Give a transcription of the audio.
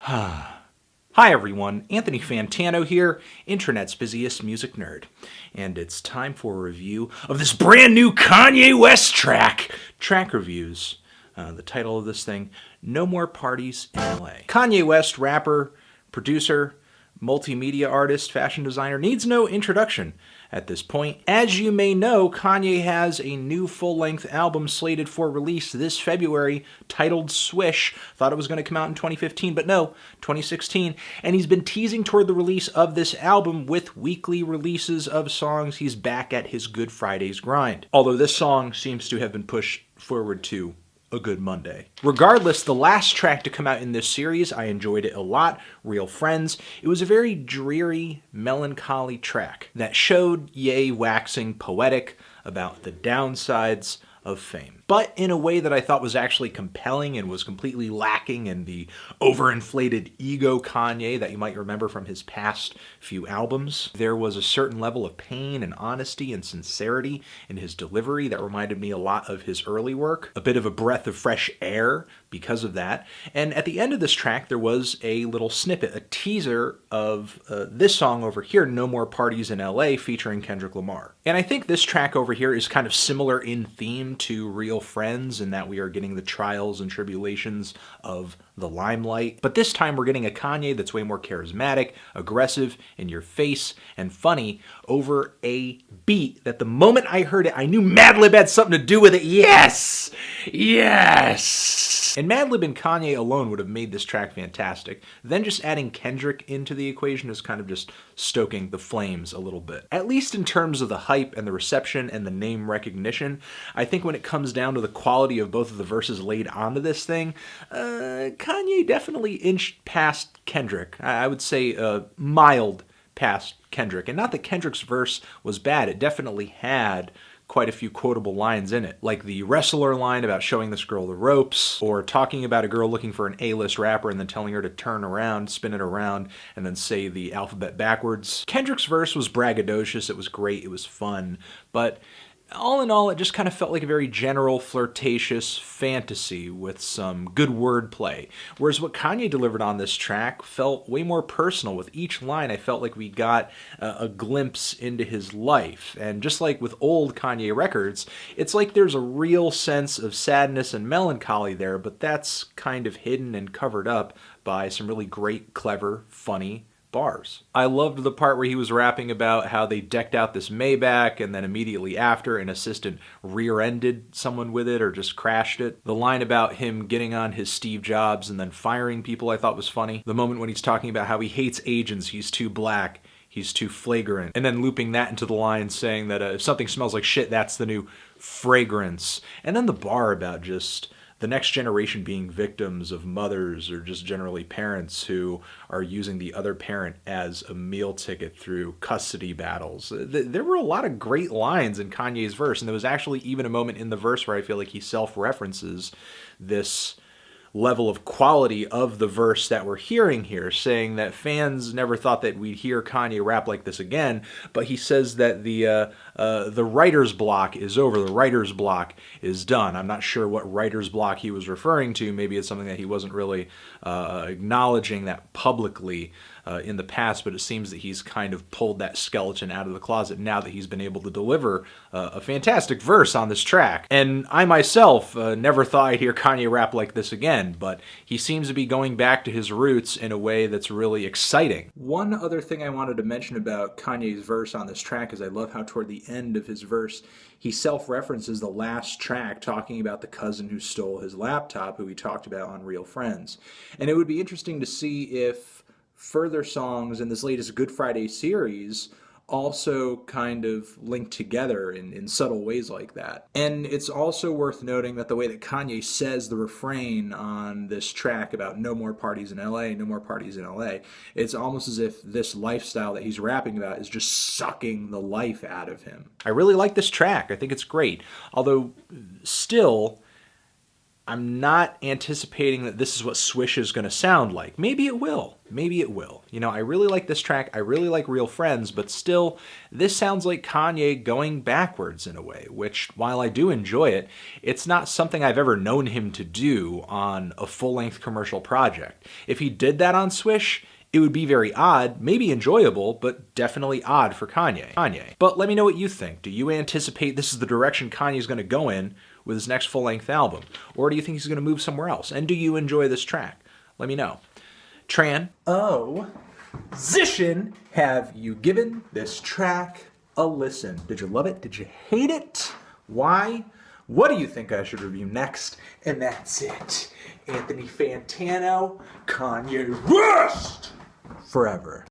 Hi everyone, Anthony Fantano here, internet's busiest music nerd. And it's time for a review of this brand new Kanye West track. Track reviews. The title of this thing, No More Parties in LA. Kanye West, rapper, producer, multimedia artist, fashion designer, needs no introduction at this point. As you may know, Kanye has a new full-length album slated for release this February titled Swish. Thought it was going to come out in 2015, but no, 2016. And he's been teasing toward the release of this album with weekly releases of songs. He's back at his Good Fridays grind. Although this song seems to have been pushed forward to a Good Monday. Regardless, the last track to come out in this series, I enjoyed it a lot, Real Friends. It was a very dreary, melancholy track that showed Ye waxing poetic about the downsides of fame, but in a way that I thought was actually compelling and was completely lacking in the overinflated ego Kanye that you might remember from his past few albums. There was a certain level of pain and honesty and sincerity in his delivery that reminded me a lot of his early work, a bit of a breath of fresh air because of that. And at the end of this track, there was a little snippet, a teaser of this song over here, No More Parties in LA, featuring Kendrick Lamar. And I think this track over here is kind of similar in theme to Real Friends in that we are getting the trials and tribulations of the limelight. But this time we're getting a Kanye that's way more charismatic, aggressive, in your face, and funny over a beat that the moment I heard it, I knew Madlib had something to do with it. Yes! Yes! And Madlib and Kanye alone would have made this track fantastic. Then just adding Kendrick into the equation is kind of just stoking the flames a little bit. At least in terms of the hype and the reception and the name recognition, I think when it comes down to the quality of both of the verses laid onto this thing, Kanye definitely inched past Kendrick. I would say mild past Kendrick. And not that Kendrick's verse was bad, it definitely had quite a few quotable lines in it, like the wrestler line about showing this girl the ropes, or talking about a girl looking for an A-list rapper and then telling her to turn around, spin it around, and then say the alphabet backwards. Kendrick's verse was braggadocious, it was great, it was fun, but all in all, it just kind of felt like a very general, flirtatious fantasy with some good wordplay. Whereas what Kanye delivered on this track felt way more personal. With each line, I felt like we got a glimpse into his life. And just like with old Kanye records, it's like there's a real sense of sadness and melancholy there, but that's kind of hidden and covered up by some really great, clever, funny bars. I loved the part where he was rapping about how they decked out this Maybach and then immediately after an assistant rear-ended someone with it or just crashed it. The line about him getting on his Steve Jobs and then firing people I thought was funny. The moment when he's talking about how he hates agents, he's too black, he's too flagrant. And then looping that into the line saying that if something smells like shit, that's the new fragrance. And then the bar about just the next generation being victims of mothers or just generally parents who are using the other parent as a meal ticket through custody battles. There were a lot of great lines in Kanye's verse, and there was actually even a moment in the verse where I feel like he self-references this level of quality of the verse that we're hearing here, saying that fans never thought that we'd hear Kanye rap like this again, but he says that the writer's block is over, the writer's block is done. I'm not sure what writer's block he was referring to. Maybe it's something that he wasn't really acknowledging that publicly in the past, but it seems that he's kind of pulled that skeleton out of the closet now that he's been able to deliver a fantastic verse on this track. And I myself never thought I'd hear Kanye rap like this again, but he seems to be going back to his roots in a way that's really exciting. One other thing I wanted to mention about Kanye's verse on this track is I love how toward the end of his verse, he self-references the last track talking about the cousin who stole his laptop, who he talked about on Real Friends. And it would be interesting to see if further songs in this latest Good Friday series also kind of link together in subtle ways like that. And it's also worth noting that the way that Kanye says the refrain on this track about no more parties in LA, no more parties in LA, it's almost as if this lifestyle that he's rapping about is just sucking the life out of him. I really like this track. I think it's great. Although still, I'm not anticipating that this is what Swish is going to sound like. Maybe it will. Maybe it will. You know, I really like this track. I really like Real Friends, but still, this sounds like Kanye going backwards in a way, which, while I do enjoy it, it's not something I've ever known him to do on a full-length commercial project. If he did that on Swish, it would be very odd, maybe enjoyable, but definitely odd for Kanye. But let me know what you think. Do you anticipate this is the direction Kanye's going to go in with his next full-length album? Or do you think he's going to move somewhere else? And do you enjoy this track? Let me know. Tran, Zishin, have you given this track a listen? Did you love it? Did you hate it? Why? What do you think I should review next? And that's it. Anthony Fantano, Kanye West! Forever.